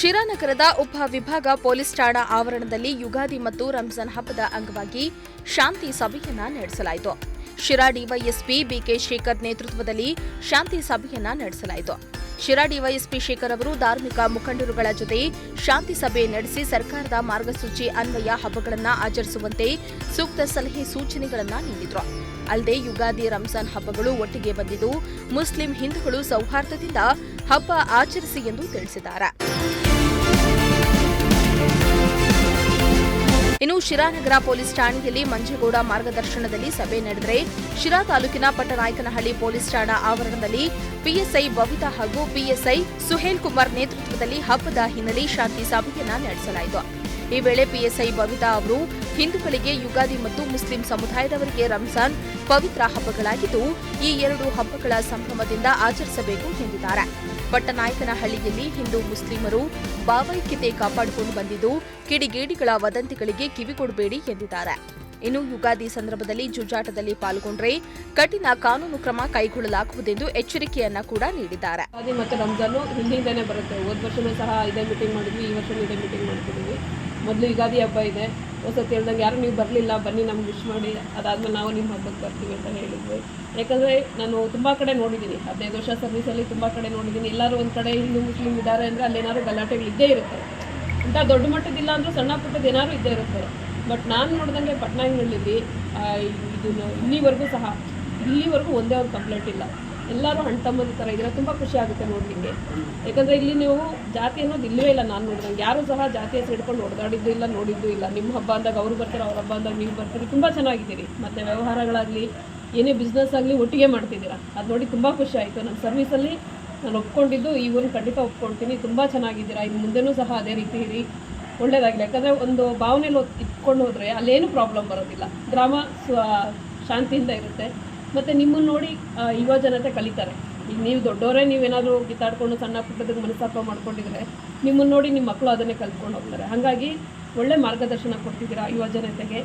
ಶಿರಾನಗರದ ಉಪವಿಭಾಗ ಪೊಲೀಸ್ ಠಾಣಾ ಆವರಣದಲ್ಲಿ ಯುಗಾದಿ ಮತ್ತು ರಂಜಾನ್ ಹಬ್ಬದ ಅಂಗವಾಗಿ ಶಾಂತಿ ಸಭೆಯನ್ನ ನಡೆಸಲಾಯಿತು. ಶಿರಾ ಡಿವೈಎಸ್ಪಿ ಬಿಕೆ ಶೇಖರ್ ನೇತೃತ್ವದಲ್ಲಿ ಶಾಂತಿ ಸಭೆಯನ್ನ ನಡೆಸಲಾಯಿತು. ಶಿರಾ ಡಿವೈಎಸ್ಪಿ ಶೇಖರ್ ಅವರು ಧಾರ್ಮಿಕ ಮುಖಂಡರುಗಳ ಜೊತೆ ಶಾಂತಿ ಸಭೆ ನಡೆಸಿ ಸರ್ಕಾರದ ಮಾರ್ಗಸೂಚಿ ಅನ್ವಯ ಹಬ್ಬಗಳನ್ನು ಆಚರಿಸುವಂತೆ ಸೂಕ್ತ ಸಲಹೆ ಸೂಚನೆಗಳನ್ನು ನೀಡಿದರು. ಅಲ್ಲದೆ ಯುಗಾದಿ ರಂಜಾನ್ ಹಬ್ಬಗಳು ಒಟ್ಟಿಗೆ ಬಂದಿದ್ದು ಮುಸ್ಲಿಂ ಹಿಂದೂಗಳು ಸೌಹಾರ್ದದಿಂದ ಹಬ್ಬ ಆಚರಿಸಿ ಎಂದು ತಿಳಿಸಿದ್ದಾರೆ. ಇನ್ನು ಶಿರಾನಗರ ಪೊಲೀಸ್ ಠಾಣೆಯಲ್ಲಿ ಮಂಜೇಗೌಡ ಮಾರ್ಗದರ್ಶನದಲ್ಲಿ ಸಭೆ ನಡೆದರೆ ಶಿರಾ ತಾಲೂಕಿನ ಪಟ್ಟನಾಯಕನಹಳ್ಳಿ ಪೊಲೀಸ್ ಠಾಣಾ ಆವರಣದಲ್ಲಿ ಪಿಎಸ್ಐ ಬಬಿತಾ ಹಾಗೂ ಪಿಎಸ್ಐ ಸುಹೇಲ್ ಕುಮಾರ್ ನೇತೃತ್ವದಲ್ಲಿ ಹಬ್ಬದ ಹಿನ್ನೆಲೆ ಶಾಂತಿ ಸಭೆಯನ್ನ ನಡೆಸಲಾಯಿತು. ಈ ವೇಳೆ ಪಿಎಸ್ಐ ಬಬಿತಾ ಅವರು ಹಿಂದೂಗಳಿಗೆ ಯುಗಾದಿ ಮತ್ತು ಮುಸ್ಲಿಂ ಸಮುದಾಯದವರಿಗೆ ರಂಜಾನ್ ಪವಿತ್ರ ಹಬ್ಬಗಳಾಗಿದ್ದು ಈ ಎರಡು ಹಬ್ಬಗಳ ಸಂಭ್ರಮದಿಂದ ಆಚರಿಸಬೇಕು ಎಂದಿದ್ದಾರೆ. ಪಟ್ಟನಾಯಕನಹಳ್ಳಿಯಲ್ಲಿ ಹಿಂದೂ ಮುಸ್ಲಿಮರು ಭಾವೈಕ್ಯತೆ ಕಾಪಾಡಿಕೊಂಡು ಬಂದಿದ್ದು ಕಿಡಿಗೇಡಿಗಳ ವದಂತಿಗಳಿಗೆ ಕಿವಿಗೊಡಬೇಡಿ ಎಂದಿದ್ದಾರೆ. ಇನ್ನು ಯುಗಾದಿ ಸಂದರ್ಭದಲ್ಲಿ ಜೂಜಾಟದಲ್ಲಿ ಪಾಲ್ಗೊಂಡ್ರೆ ಕಠಿಣ ಕಾನೂನು ಕ್ರಮ ಕೈಗೊಳ್ಳಲಾಗುವುದೆಂದು ಎಚ್ಚರಿಕೆಯನ್ನ ಕೂಡ ನೀಡಿದ್ದಾರೆ. ಯುಗಾದಿ ಮತ್ತು ರಂಜಾನು ಹಿಂದಿನಿಂದನೇ ಬರುತ್ತೆ. ಹೋದ ವರ್ಷನೂ ಸಹ ಇದೇ ಮೀಟಿಂಗ್ ಮಾಡಿದ್ವಿ, ಈ ವರ್ಷನೂ ಇದೇ ಮೀಟಿಂಗ್ ಮಾಡ್ತಿದ್ದೀವಿ. ಮೊದಲು ಯುಗಾದಿ ಹಬ್ಬ ಇದೆ, ಹೊಸತಿ ಹೇಳ್ದಂಗೆ ಯಾರು ನೀವು ಬರಲಿಲ್ಲ, ಬನ್ನಿ ನಮ್ಗೆ ವಿಶ್ ಮಾಡಿ, ಅದಾದಮೇಲೆ ನಾವು ನಿಮ್ಮ ಹಬ್ಬಕ್ಕೆ ಬರ್ತೀವಿ ಅಂತ ಹೇಳಿದ್ವಿ. ಯಾಕಂದರೆ ನಾನು ತುಂಬ ಕಡೆ ನೋಡಿದ್ದೀನಿ, 15 ವರ್ಷ ಸರ್ವಿಸಲ್ಲಿ ತುಂಬ ಕಡೆ ನೋಡಿದ್ದೀನಿ. ಎಲ್ಲರೂ ಒಂದು ಕಡೆ ಹಿಂದೂ ಮುಸ್ಲಿಂ ಇದ್ದಾರೆ ಅಂದರೆ ಅಲ್ಲೇನಾದ್ರು ಗಲಾಟೆಗಳು ಇದ್ದೇ ಇರುತ್ತೆ. ಇಂಥ ದೊಡ್ಡ ಮಟ್ಟದಿಲ್ಲ ಅಂದರೂ ಸಣ್ಣ ಪುಟ್ಟದ್ದು ಏನಾದ್ರು ಇದ್ದೇ ಇರುತ್ತೆ. ಬಟ್ ನಾನು ನೋಡಿದಂಗೆ ಪಟ್ಟಣಗಳಲ್ಲಿ ಇಲ್ಲಿವರೆಗೂ ಒಂದೇ ಒಂದು ಕಂಪ್ಲೇಂಟ್ ಇಲ್ಲ. ಎಲ್ಲರೂ ಹಣ್ತಮ್ಮದ ಥರ ಇದ್ರೆ ತುಂಬ ಖುಷಿ ಆಗುತ್ತೆ ನೋಡಲಿಕ್ಕೆ. ಯಾಕಂದರೆ ಇಲ್ಲಿ ನೀವು ಜಾತಿ ಅನ್ನೋದು ಇಲ್ಲವೇ ಇಲ್ಲ. ನಾನು ನೋಡಿದಂಗೆ ಯಾರೂ ಸಹ ಜಾತಿ ಹೆಸರು ಹಿಡ್ಕೊಂಡು ಹೊಡೆದಾಡಿದ್ದು ಇಲ್ಲ, ನೋಡಿದ್ದು ಇಲ್ಲ. ನಿಮ್ಮ ಹಬ್ಬ ಅಂದಾಗ ಅವ್ರು ಬರ್ತಾರೆ, ಅವ್ರ ಹಬ್ಬ ಅಂದಾಗ ನೀವು ಬರ್ತೀರಿ. ತುಂಬ ಚೆನ್ನಾಗಿದ್ದೀರಿ. ಮತ್ತು ವ್ಯವಹಾರಗಳಾಗಲಿ ಏನೇ ಬಿಸ್ನೆಸ್ ಆಗಲಿ ಒಟ್ಟಿಗೆ ಮಾಡ್ತಿದ್ದೀರಾ. ಅದು ನೋಡಿ ತುಂಬ ಖುಷಿ ಆಯಿತು. ನನ್ನ ಸರ್ವಿಸಲ್ಲಿ ನಾನು ಒಪ್ಕೊಂಡಿದ್ದು ಈ ಊರನ್ನ ಖಂಡಿತ ಒಪ್ಕೊಳ್ತೀನಿ. ತುಂಬ ಚೆನ್ನಾಗಿದ್ದೀರಾ. ಇನ್ನು ಮುಂದೆನೂ ಸಹ ಅದೇ ರೀತಿ ಇರಿ, ಒಳ್ಳೇದಾಗಲಿ. ಯಾಕಂದರೆ ಒಂದು ಭಾವನೆಯಲ್ಲಿ ಇಟ್ಕೊಂಡು ಹೋದರೆ ಅಲ್ಲೇನು ಪ್ರಾಬ್ಲಮ್ ಬರೋದಿಲ್ಲ. ಗ್ರಾಮ ಶಾಂತಿಯಿಂದ ಇರುತ್ತೆ. ಮತ್ತು ನಿಮ್ಮನ್ನು ನೋಡಿ ಯುವ ಜನತೆ ಕಲಿತಾರೆ. ಈಗ ನೀವು ದೊಡ್ಡವರೇ ನೀವೇನಾದರೂ ಕಿತ್ತಾಡ್ಕೊಂಡು ಸಣ್ಣ ಪುಟ್ಟದಕ್ಕೆ ಮನಸ್ತಾಪ ಮಾಡ್ಕೊಂಡಿದ್ರೆ ನಿಮ್ಮನ್ನು ನೋಡಿ ನಿಮ್ಮ ಮಕ್ಕಳು ಅದನ್ನೇ ಕಲ್ತ್ಕೊಂಡು ಹೋಗ್ತಾರೆ. ಹಾಗಾಗಿ ಒಳ್ಳೆ ಮಾರ್ಗದರ್ಶನ ಕೊಡ್ತಿದ್ದೀರಾ ಯುವ ಜನತೆಗೆ.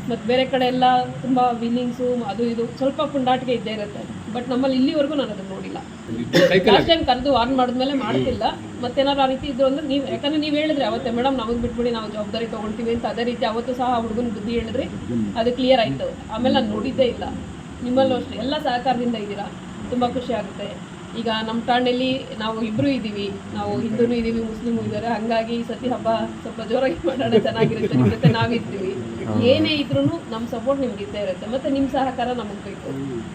ಮತ್ತು ಬೇರೆ ಕಡೆ ಎಲ್ಲ ತುಂಬ ವೀಲಿಂಗ್ಸು ಅದು ಇದು ಸ್ವಲ್ಪ ಪುಂಡಾಟಿಕೆ ಇದ್ದೇ ಇರುತ್ತೆ. ಬಟ್ ನಮ್ಮಲ್ಲಿ ಇಲ್ಲಿವರೆಗೂ ನಾನು ಅದನ್ನು ನೋಡಿಲ್ಲ. ಲಾಸ್ಟ್ ಟೈಮ್ ಕರೆದು ವಾರ್ನ್ ಮಾಡಿದ್ಮೇಲೆ ಮಾಡ್ತಿಲ್ಲ. ಮತ್ತೇನಾದ್ರು ಆ ರೀತಿ ಇದ್ರು ಅಂದರೆ ನೀವು, ಯಾಕಂದರೆ ನೀವು ಹೇಳಿದ್ರೆ ಅವತ್ತೇ ಮೇಡಮ್ ನಮಗೆ ಬಿಟ್ಬಿಡಿ, ನಾವು ಜವಾಬ್ದಾರಿ ತೊಗೊಳ್ತೀವಿ ಅಂತ. ಅದೇ ರೀತಿ ಅವತ್ತು ಸಹ ಹುಡುಗನ ಬುದ್ಧಿ ಹೇಳಿದ್ರಿ, ಅದು ಕ್ಲಿಯರ್ ಆಯಿತು. ಆಮೇಲೆ ನಾನು ನೋಡಿದ್ದೇ ಇಲ್ಲ. ನಿಮ್ಮಲ್ಲೂ ಅಷ್ಟೇ ಎಲ್ಲ ಸಹಕಾರದಿಂದ ಇದ್ದೀರಾ, ತುಂಬ ಖುಷಿ ಆಗುತ್ತೆ. ಈಗ ನಮ್ಮ ಠಾಣೆಯಲ್ಲಿ ನಾವು ಇಬ್ಬರು ಇದ್ದೀವಿ, ನಾವು ಹಿಂದೂನೂ ಇದ್ದೀವಿ, ಮುಸ್ಲಿಮೂ ಇದ್ದಾರೆ. ಹಾಗಾಗಿ ಈ ಸತಿ ಹಬ್ಬ ಸ್ವಲ್ಪ ಜೋರಾಗಿ ಮಾಡೋಣ, ಚೆನ್ನಾಗಿರುತ್ತೆ. ನಿಮ್ಮ ಜೊತೆ ನಾವಿರ್ತೀವಿ. ಏನೇ ಇದ್ರೂ ನಮ್ಮ ಸಪೋರ್ಟ್ ನಿಮ್ಗೆ ಇದ್ದೇ ಇರುತ್ತೆ. ಮತ್ತು ನಿಮ್ಮ ಸಹಕಾರ ನಮಗೆ ಬೇಕು.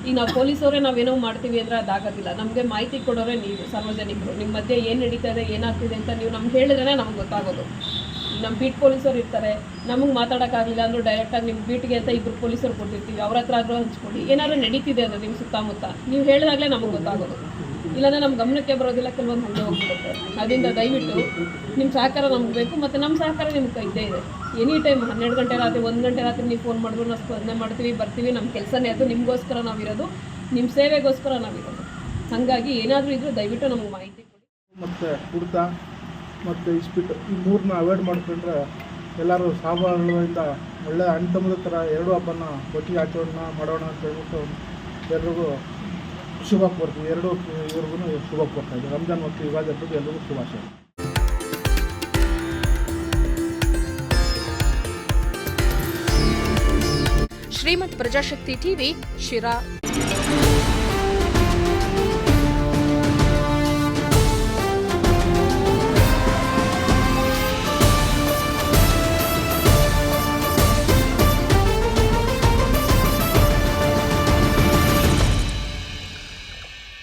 ಈಗ ನಾವು ಪೊಲೀಸವರೇ ನಾವೇನೋ ಮಾಡ್ತೀವಿ ಅಂದರೆ ಅದಾಗೋದಿಲ್ಲ. ನಮಗೆ ಮಾಹಿತಿ ಕೊಡೋರೆ ನೀವು, ಸಾರ್ವಜನಿಕರು. ನಿಮ್ಮ ಮಧ್ಯೆ ಏನು ನಡೀತಾ ಇದೆ, ಏನಾಗ್ತಿದೆ ಅಂತ ನೀವು ನಮ್ಗೆ ಹೇಳಿದ್ರೇ ನಮ್ಗೆ ಗೊತ್ತಾಗೋದು. ನಮ್ಮ ಬೀಟ್ ಪೊಲೀಸರು ಇರ್ತಾರೆ, ನಮಗೆ ಮಾತಾಡೋಕ್ಕಾಗಲಿಲ್ಲ ಅಂದರೂ ಡೈರೆಕ್ಟಾಗಿ ನಿಮ್ಮ ಬೀಟ್ಗೆ ಅಂತ ಇಬ್ಬರು ಪೊಲೀಸರು ಕೊಟ್ಟಿರ್ತೀವಿ, ಅವ್ರ ಹತ್ರ ಆದರೂ ಹಂಚ್ಕೊಡಿ. ಏನಾದರೂ ನಡೀತಿದೆ ಅಂದರೆ ನಿಮ್ಮ ಸುತ್ತಮುತ್ತ ನೀವು ಹೇಳಿದಾಗಲೇ ನಮಗೆ ಗೊತ್ತಾಗೋದು. ಇಲ್ಲಾಂದರೆ ನಮ್ಮ ಗಮನಕ್ಕೆ ಬರೋದಿಲ್ಲ, ಕೆಲವೊಂದು ಹಂಗೆ ಹೋಗ್ಬಿಡುತ್ತೆ. ಅದರಿಂದ ದಯವಿಟ್ಟು ನಿಮ್ಮ ಸಹಕಾರ ನಮ್ಗೆ ಬೇಕು. ಮತ್ತು ನಮ್ಮ ಸಹಕಾರ ನಿಮ್ಗೆ ಇದ್ದೇ ಇದೆ. ಎನಿ ಟೈಮ್ 12 ಗಂಟೆ ರಾತ್ರಿ, 1 ಗಂಟೆ ರಾತ್ರಿ ನೀವು ಫೋನ್ ಮಾಡಿದ್ರು ನಾವು ಸ್ಪಂದನೆ ಮಾಡ್ತೀವಿ, ಬರ್ತೀವಿ. ನಮ್ಮ ಕೆಲಸನೇ ಅದು. ನಿಮಗೋಸ್ಕರ ನಾವಿರೋದು, ನಿಮ್ಮ ಸೇವೆಗೋಸ್ಕರ ನಾವಿರೋದು. ಹಾಗಾಗಿ ಏನಾದರೂ ಇದ್ದರೂ ದಯವಿಟ್ಟು ನಮಗೆ ಮಾಹಿತಿ ಕೊಡಿ. ಮತ್ತು ಕುಡ್ತಾ ಮತ್ತು ಇಸ್ಪಿಟ್ಟು ಈ ಮೂರನ್ನ ಅವಾಯ್ಡ್ ಮಾಡ್ಕೊಂಡ್ರೆ ಎಲ್ಲರೂ ಸಾಬಾರದಿಂದ ಒಳ್ಳೆ ಅಣ್ತಮ್ಮದ ಥರ ಎರಡು ಹಬ್ಬನ ಒಟ್ಟಿಗೆ ಆಚರಣೆ ಮಾಡೋಣ ಅಂತ ಹೇಳ್ಬಿಟ್ಟು ಎಲ್ರಿಗೂ ಶುಭ ಕೋರ್ತೀವಿ. ಎರಡೂ ಇವ್ರಿಗೂ ಶುಭ ಕೋರ್ತಾ ಇದ್ದೀವಿ. ರಂಜಾನ್ ಮತ್ತು ಯುಗಾದಿ ಹಬ್ಬದ ಎಲ್ರಿಗೂ ಶುಭಾಶಯ. ಶ್ರೀಮಂತ್ ಪ್ರಜಾಶಕ್ತಿ ಟಿವಿ, ಶಿರಾ.